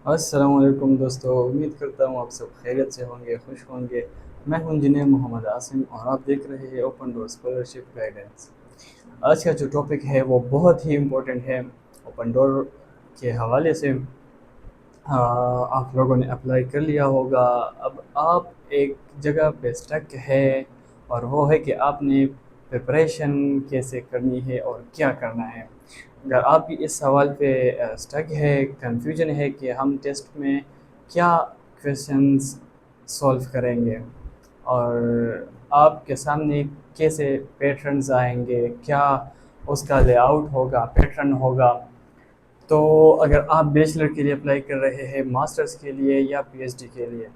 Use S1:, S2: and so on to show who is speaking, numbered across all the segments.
S1: अस्सलाम वालेकुम दोस्तों, उम्मीद करता हूँ आप सब खैरियत से होंगे, खुश होंगे। मैं हूँ इंजीनियर मोहम्मद आसिम और आप देख रहे हैं ओपन डोर स्कॉलरशिप गाइडेंस। आज का जो टॉपिक है वो बहुत ही इम्पोर्टेंट है। ओपन डोर के हवाले से आप लोगों ने अप्लाई कर लिया होगा। अब आप एक जगह पे स्टक है और वो है कि आपने प्रिपरेशन कैसे करनी है और क्या करना है। अगर आप भी इस सवाल पे स्टक है, कंफ्यूजन है कि हम टेस्ट में क्या क्वेश्चंस सॉल्व करेंगे और आपके सामने कैसे पैटर्न्स आएंगे, क्या उसका लेआउट होगा, पैटर्न होगा। तो अगर आप बैचलर के लिए अप्लाई कर रहे हैं, मास्टर्स के लिए या पीएचडी के लिए,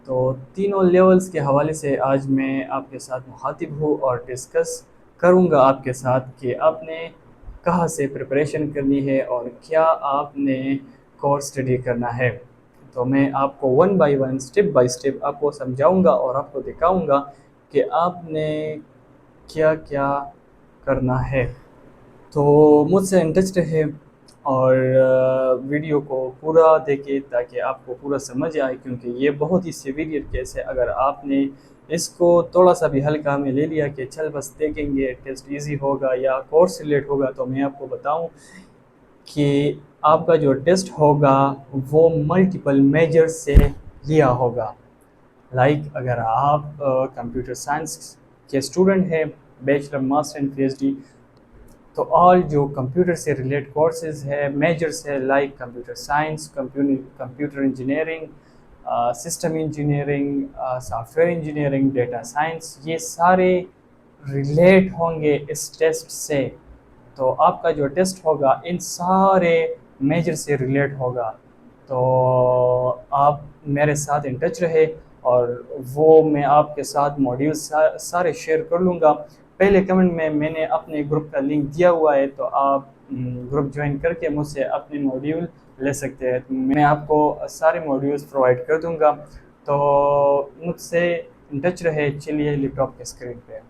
S1: तो तीनों लेवल्स के हवाले से आज मैं आपके साथ मुखातिब हूँ और डिस्कस करूँगा आपके साथ कि आपने कहाँ से प्रिपरेशन करनी है और क्या आपने कोर्स स्टडी करना है। तो मैं आपको one by one, step by step आपको समझाऊंगा और आपको दिखाऊंगा कि आपने क्या क्या करना है। तो मुझसे इन टच रहे और वीडियो को पूरा देखें ताकि आपको पूरा समझ आए, क्योंकि ये बहुत ही सीवियर केस है। अगर आपने इसको थोड़ा सा भी हल्का में ले लिया कि चल बस देखेंगे टेस्ट इजी होगा या कोर्स रिलेट होगा, तो मैं आपको बताऊं कि आपका जो टेस्ट होगा वो मल्टीपल मेजर्स से लिया होगा। अगर आप कंप्यूटर साइंस के स्टूडेंट हैं, बैचलर, मास्टर एंड पीएचडी, तो ऑल जो कंप्यूटर से रिलेटेड कोर्सेज है, मेजर्स है, like computer science, computer engineering, system engineering, software engineering, data science, ये सारे रिलेट होंगे इस टेस्ट से। तो आपका जो टेस्ट होगा इन सारे मेजर से रिलेट होगा। तो आप मेरे साथ इन टच रहे और वो मैं आपके साथ मॉड्यूल सारे शेयर कर लूँगा। पहले कमेंट में मैंने अपने ग्रुप का लिंक दिया हुआ है, तो आप ग्रुप ज्वाइन करके मुझसे अपने मॉड्यूल ले सकते हैं। मैं आपको सारे मॉड्यूल्स प्रोवाइड कर दूंगा। तो मुझसे इन टच रहे। चलिए लैपटॉप के स्क्रीन पे।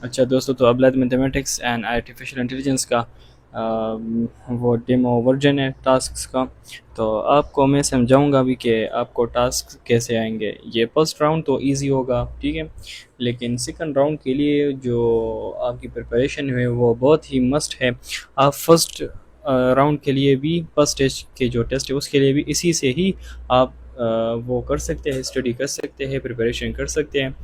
S2: अच्छा दोस्तों, तो applied mathematics and artificial intelligence का वो डेमो वर्जन है टास्क्स का। तो आपको मैं समझाऊंगा भी कि आपको टास्क कैसे आएंगे। ये फर्स्ट राउंड तो इजी होगा, ठीक है, लेकिन सेकंड राउंड के लिए जो आपकी प्रिपरेशन है वो बहुत ही मस्ट है। आप फर्स्ट राउंड के लिए भी, फर्स्ट स्टेज के जो टेस्ट है उसके लिए भी इसी से ही आप वो कर सकते हैं, स्टडी कर सकते हैं, प्रिपरेशन कर सकते हैं।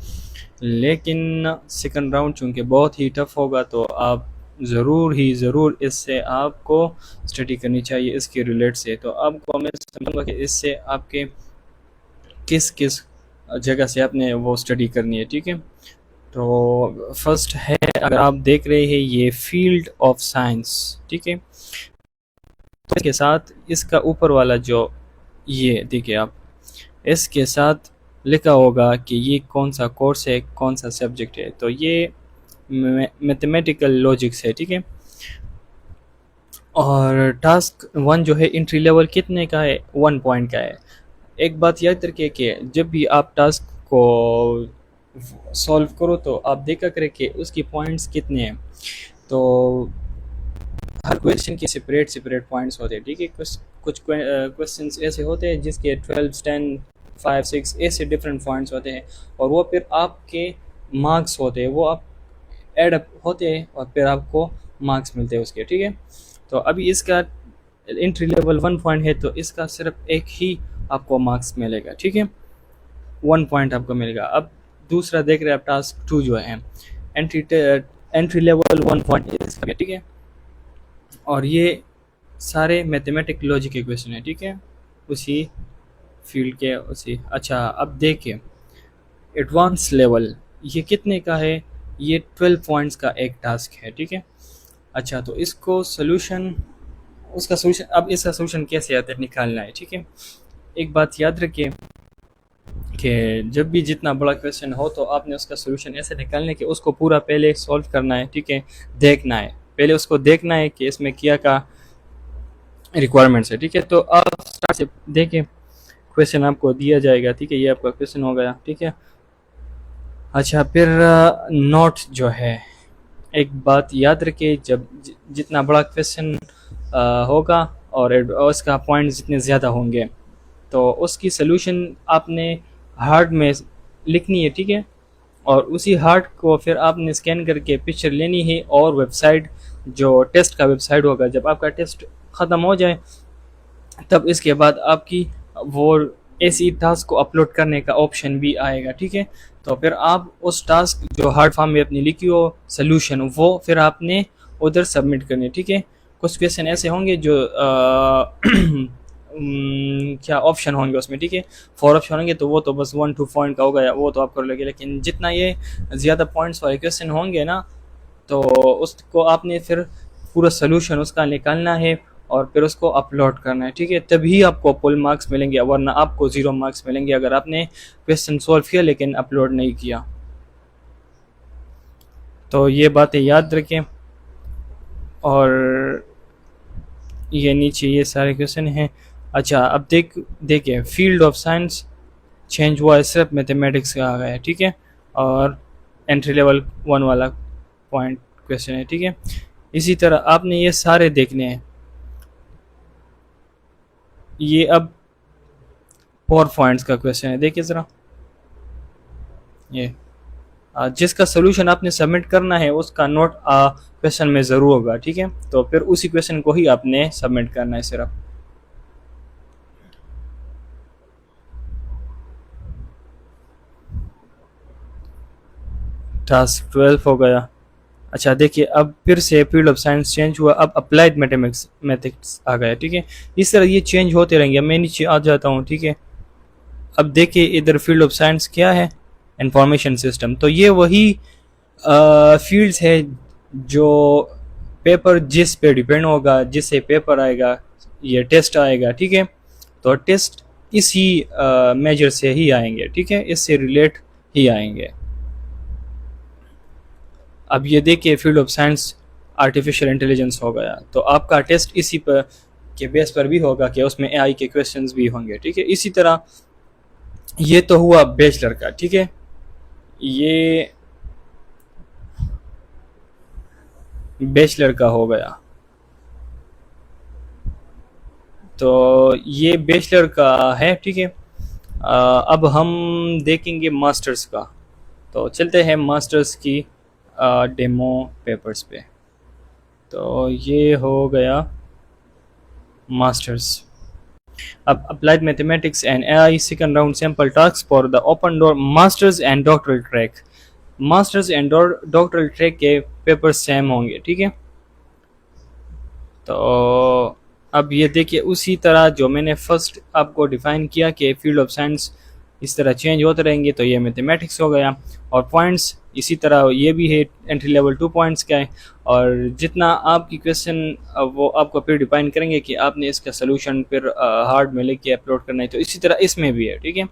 S2: लेकिन सेकंड राउंड चूँकि बहुत ही टफ होगा, तो आप ज़रूर इससे आपको स्टडी करनी चाहिए इसके रिलेट से। तो आपको मैं समझूंगा कि इससे आपके किस किस जगह से आपने वो स्टडी करनी है, ठीक है। तो फर्स्ट है, अगर आप देख रहे हैं ये फील्ड ऑफ साइंस, ठीक है, तो इसके साथ इसका ऊपर वाला जो ये देखिए आप, इसके साथ लिखा होगा कि ये कौन सा कोर्स है, कौन सा सब्जेक्ट है। तो ये मैथमेटिकल लॉजिक्स है, ठीक है। और टास्क वन जो है एंट्री लेवल कितने का है, 1 पॉइंट का है। एक बात याद रखिए कि जब भी आप टास्क को सॉल्व करो तो आप देखा करें कि उसकी पॉइंट्स कितने हैं। तो हर क्वेश्चन के सेपरेट सेपरेट पॉइंट्स होते हैं, ठीक है। कुछ क्वेश्चंस ऐसे होते हैं जिसके 12, 10, 5, 6 ऐसे डिफरेंट पॉइंट्स होते हैं, और वो फिर आपके मार्क्स होते हैं, वो आप ऐड अप होते हैं और फिर आपको मार्क्स मिलते हैं उसके, ठीक है। तो अभी इसका एंट्री लेवल 1 पॉइंट है, तो इसका सिर्फ एक ही आपको मार्क्स मिलेगा, ठीक है, 1 पॉइंट आपको मिलेगा। अब दूसरा देख रहे हैं आप, टास्क 2 जो है, एंट्री एंट्री लेवल 1 पॉइंट इसका, ठीक है। और ये सारे मैथमेटिक लॉजिक के क्वेश्चन है, ठीक है, उसी फील्ड के उसी। अच्छा, अब देखिए एडवांस लेवल ये कितने का है, ये 12 पॉइंट्स का एक टास्क है, ठीक है। अच्छा, तो इसको सोल्यूशन, उसका सोल्यूशन, अब इसका सोल्यूशन कैसे आता है निकालना है, ठीक है। एक बात याद रखिए कि जब भी जितना बड़ा क्वेश्चन हो तो आपने उसका सोल्यूशन ऐसे निकालने कि उसको पूरा पहले सॉल्व करना है, ठीक है, देखना है, पहले उसको देखना है कि इसमें क्या का रिक्वायरमेंट्स है, ठीक है। तो आप स्टार्ट से देखें, क्वेश्चन आपको दिया जाएगा, ठीक है, ये आपका क्वेश्चन हो गया, ठीक है। अच्छा, फिर नोट जो है, एक बात याद रखिए, जब जितना बड़ा क्वेश्चन होगा और उसका पॉइंट जितने ज़्यादा होंगे तो उसकी सलूशन आपने हार्ड में लिखनी है, ठीक है। और उसी हार्ड को फिर आपने स्कैन करके पिक्चर लेनी है और वेबसाइट, जो टेस्ट का वेबसाइट होगा, जब आपका टेस्ट ख़त्म हो जाए तब इसके बाद आपकी वो ऐसी टास्क को अपलोड करने का ऑप्शन भी आएगा, ठीक है। तो फिर आप उस टास्क जो हार्ड फॉर्म में अपनी लिखी हो सोल्यूशन, वो फिर आपने उधर सबमिट करनी, ठीक है। कुछ क्वेश्चन ऐसे होंगे जो क्या ऑप्शन होंगे उसमें, ठीक है। 4 ऑप्शन होंगे तो वो तो बस 1-2 पॉइंट का होगा, वो तो आप कर लोगे। लेकिन जितना ये ज़्यादा पॉइंट्स वाले क्वेश्चन होंगे ना, तो उसको आपने फिर पूरा सोल्यूशन उसका निकालना है और फिर उसको अपलोड करना है, ठीक है। तभी आपको फुल मार्क्स मिलेंगे, वरना आपको 0 मार्क्स मिलेंगे अगर आपने क्वेश्चन सॉल्व किया लेकिन अपलोड नहीं किया। तो ये बातें याद रखें। और ये नीचे ये सारे क्वेश्चन हैं। अच्छा, अब देखिए फील्ड ऑफ साइंस चेंज हुआ है, सिर्फ मैथमेटिक्स का आ गया है, ठीक है। और एंट्री लेवल 1 वाला पॉइंट क्वेश्चन है, ठीक है। इसी तरह आपने ये सारे देखने हैं। ये अब 4 पॉइंट्स का क्वेश्चन है, देखिए ज़रा। ये जिसका सोल्यूशन आपने सबमिट करना है उसका नोट क्वेश्चन में ज़रूर होगा, ठीक है। तो फिर उसी क्वेश्चन को ही आपने सबमिट करना है सिर्फ। टास्क 12 हो गया। अच्छा देखिए, अब फिर से फील्ड ऑफ साइंस चेंज हुआ, अब अप्लाइड मैथमेटिक्स आ गया, ठीक है। इस तरह ये चेंज होते रहेंगे। मैं नीचे आ जाता हूँ, ठीक है। अब देखिए इधर फील्ड ऑफ साइंस क्या है, इंफॉर्मेशन सिस्टम। तो ये वही फील्ड्स है जो पेपर जिस पे डिपेंड होगा, जिससे पेपर आएगा, ये टेस्ट आएगा, ठीक है। तो टेस्ट इसी मेजर से ही आएंगे, ठीक है, इससे रिलेट ही आएंगे। अब ये देखिए field of science artificial intelligence हो गया, तो आपका टेस्ट इसी पर के बेस पर भी होगा कि उसमें एआई के क्वेश्चंस भी होंगे, ठीक है। इसी तरह ये तो हुआ बैचलर का, ठीक है। ये बैचलर का हो गया। तो ये बैचलर का है, ठीक है। अब हम देखेंगे मास्टर्स का। तो चलते हैं मास्टर्स की डेमो पेपर्स पे। तो ये हो गया मास्टर्स। अब applied mathematics and AI second round sample task for the open door masters and doctoral track. Masters and doctoral track के पेपर सेम होंगे, ठीक है। तो अब ये देखिए उसी तरह जो मैंने फर्स्ट आपको डिफाइन किया कि फील्ड ऑफ साइंस इस तरह चेंज होते रहेंगे, तो ये मैथमेटिक्स हो गया। और पॉइंट्स इसी तरह ये भी है, एंट्री लेवल 2 पॉइंट्स का है। और जितना आपकी क्वेश्चन वो आपको फिर डिफाइन करेंगे कि आपने इसका सोल्यूशन फिर हार्ड में लेके अपलोड करना है, तो इसी तरह इसमें भी है, ठीक है।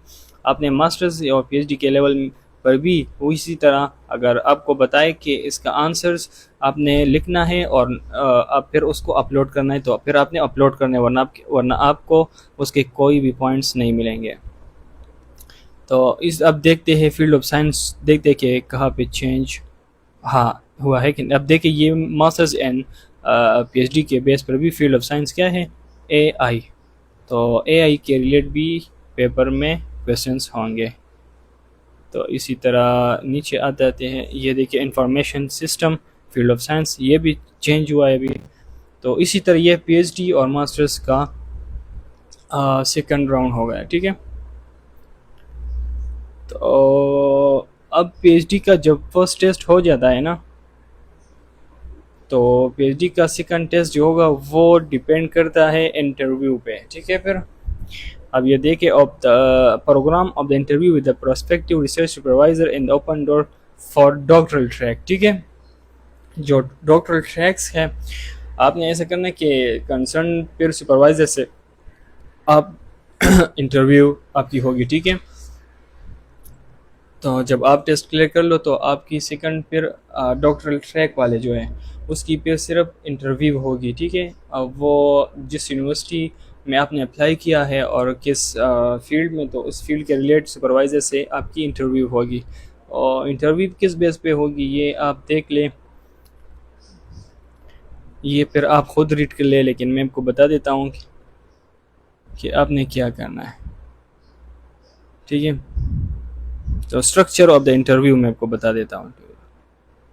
S2: आपने मास्टर्स और पीएचडी के लेवल पर भी इसी तरह अगर आपको बताए कि इसका आंसर्स आपने लिखना है और आप फिर उसको अपलोड करना है, तो फिर आपने अपलोड करना है, वरना आपको उसके कोई भी पॉइंट्स नहीं मिलेंगे। तो इस अब देखते हैं फील्ड ऑफ साइंस, देखते हैं कि कहाँ पे चेंज हाँ हुआ है कि। अब देखिए ये मास्टर्स एंड पीएचडी के बेस पर भी फील्ड ऑफ साइंस क्या है, एआई। तो एआई के रिलेटेड भी पेपर में क्वेश्चंस होंगे। तो इसी तरह नीचे आ जाते हैं, ये देखिए information system field of science, ये भी चेंज हुआ है अभी। तो इसी तरह ये पीएचडी और मास्टर्स का सेकंड राउंड हो गया, ठीक है। तो अब पीएचडी का जब फर्स्ट टेस्ट हो जाता है ना, तो पीएचडी का सेकंड टेस्ट जो होगा वो डिपेंड करता है इंटरव्यू पे, ठीक है। फिर अब ये देखिए of the programme of the interview with the prospective research supervisor in the open door for doctoral track, ठीक है। जो डॉक्टरल ट्रैक्स है, आपने ऐसा करना है कि कंसर्न फिर सुपरवाइजर से आप इंटरव्यू आपकी होगी, ठीक है। तो जब आप टेस्ट क्लियर कर लो तो आपकी सेकंड फिर डॉक्टरल ट्रैक वाले जो हैं उसकी फिर सिर्फ इंटरव्यू होगी, ठीक है। अब वो जिस यूनिवर्सिटी में आपने अप्लाई किया है और किस फील्ड में, तो उस फील्ड के रिलेटेड सुपरवाइज़र से आपकी इंटरव्यू होगी। और इंटरव्यू किस बेस पे होगी ये आप देख लें। ये फिर आप खुद रीड कर ले, लेकिन मैं आपको बता देता हूँ कि आपने क्या करना है, ठीक है। तो स्ट्रक्चर ऑफ द इंटरव्यू मैं आपको बता देता हूँ।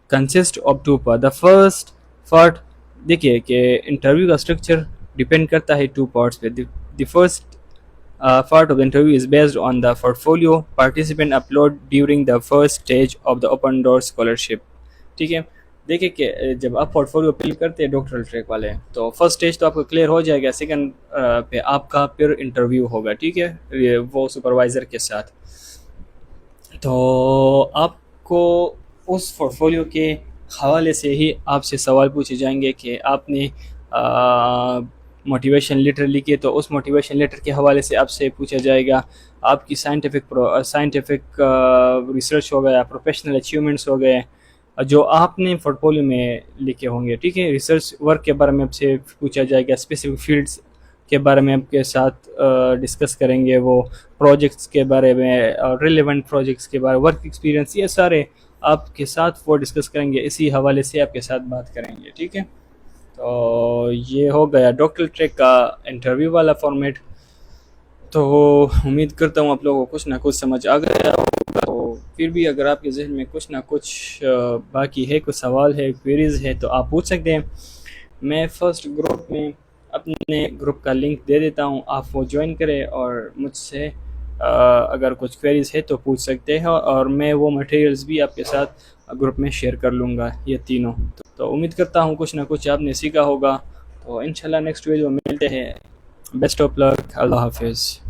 S2: Consist of two part. The first part, देखिए कि इंटरव्यू का स्ट्रक्चर डिपेंड करता है टू पार्ट्स पे। The first part of the interview is based on the portfolio participant upload during the first stage of the open door scholarship, ठीक है। देखिए कि जब आप पोर्टफोलियो फिल करते हैं डॉक्टरल ट्रैक वाले, तो फर्स्ट स्टेज तो आपका क्लियर हो जाएगा, सेकंड पे आपका फिर इंटरव्यू होगा, ठीक है, वो सुपरवाइज़र के साथ। तो आपको उस पोर्टफोलियो के हवाले से ही आपसे सवाल पूछे जाएंगे कि आपने मोटिवेशन लेटर लिखे, तो उस मोटिवेशन लेटर के हवाले से आपसे पूछा जाएगा आपकी साइंटिफिक रिसर्च हो गया, प्रोफेशनल अचीवमेंट्स हो गए जो आपने पोर्टफोलियो में लिखे होंगे, ठीक है। रिसर्च वर्क के बारे में आपसे पूछा जाएगा, स्पेसिफिक फील्ड्स के बारे में आपके साथ डिस्कस करेंगे, वो प्रोजेक्ट्स के बारे में और रिलेवेंट प्रोजेक्ट्स के बारे में, वर्क एक्सपीरियंस, ये सारे आपके साथ वो डिस्कस करेंगे, इसी हवाले से आपके साथ बात करेंगे, ठीक है। तो ये हो गया डॉक्टरल ट्रैक का इंटरव्यू वाला फॉर्मेट। तो उम्मीद करता हूँ आप लोगों को कुछ ना कुछ समझ आ गया होगा। तो फिर भी अगर आपके जहन में कुछ ना कुछ बाकी है, कुछ सवाल है, क्वेरीज है, तो आप पूछ सकते हैं। मैं फर्स्ट ग्रुप में अपने ग्रुप का लिंक दे देता हूँ, आप वो ज्वाइन करें और मुझसे अगर कुछ क्वेरीज है तो पूछ सकते हैं, और मैं वो मटेरियल्स भी आपके साथ ग्रुप में शेयर कर लूँगा, ये तीनों। तो उम्मीद करता हूँ कुछ ना कुछ आपने सीखा होगा। तो इंशाल्लाह नेक्स्ट वीडियो में मिलते हैं। बेस्ट ऑफ लक, अल्लाह हाफिज़।